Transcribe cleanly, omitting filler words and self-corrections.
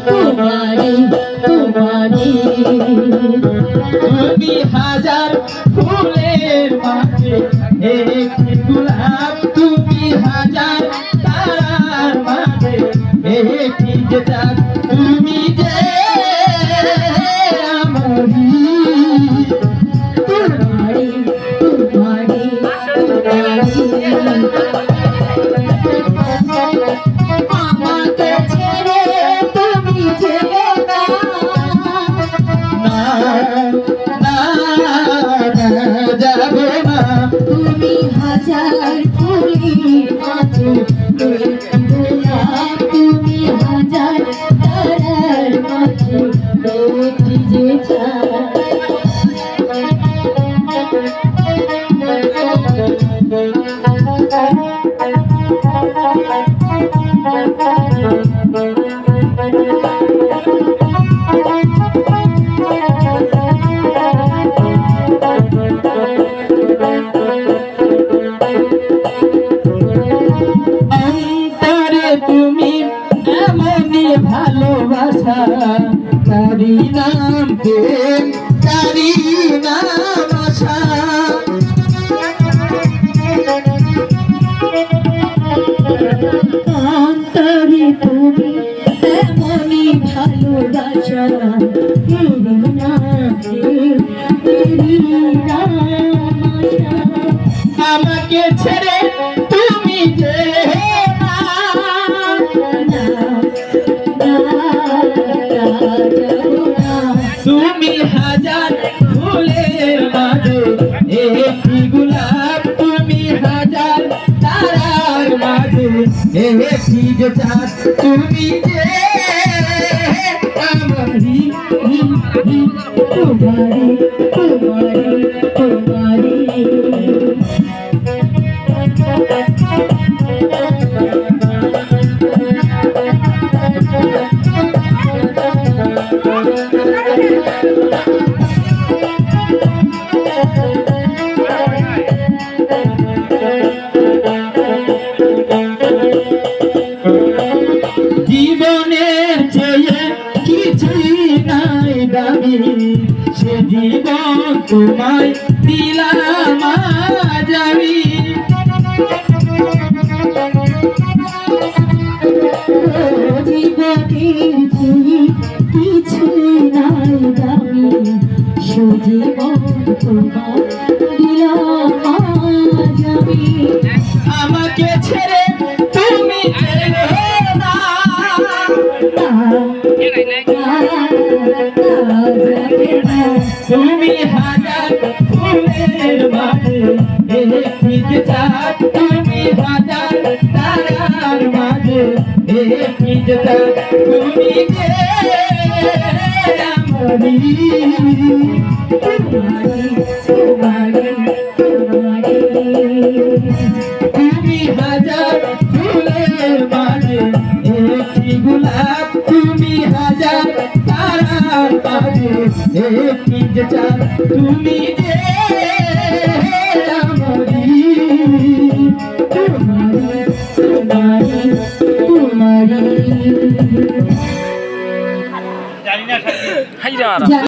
তোমারি তোমারি তুমি হাজার ফুলের মাঝে একটি গোলাপ, তুমি হাজার তারার মাঝে একটি যে চাঁদ, তুমি যে আমারি। তোমারি তোমারি আমাকে ছেড়ে তুমি যেও না, যাবে না। তুমি হাজার ফুলের মাঝে একটি গোলাপ, তুমি হাজার তারার মাঝে একটি যে চাঁদ। অন্তরে তুমি এমনই ভালোবাসা, তারি নাম প্রেম, তারি নাম আশা। অন্তরে তুমি এমনই ভালোবাসা, তেরি নাম আশা। আমাকে ছেড়ে তুমি যে তুমি হাজার ফুলের মাঝে একটি গোলাপ, তুমি হাজার তারার মাঝে একটি যে চাঁদ, তুমি যে আমারি। তোমারি তোমারি তোমারি জীবনের চেয়ে কিছুই নাই দামি, সে জীবন তোমায় দিলাম আজ আমি। জীবনের চেয়ে কিছুই নাই দামি, সুজীবন তোমার দিলাম আজ আমি। আমাকে ছেড়ে তুমি যেও না, তুমি হাজার ফুলের মাঝে একটি যে চাঁদ, তুমি হাজার তারার মাঝে একটি যে চাঁদ, তুমি যে আমারি। তোমারি তোমারি তুমি হাজার ফুলের মাঝে একটি গোলাপ, তুমি হাজার তারার মাঝে একটি যে চাঁদ, তুমি যে আমারি। তোমারি তোমারি তোমারি।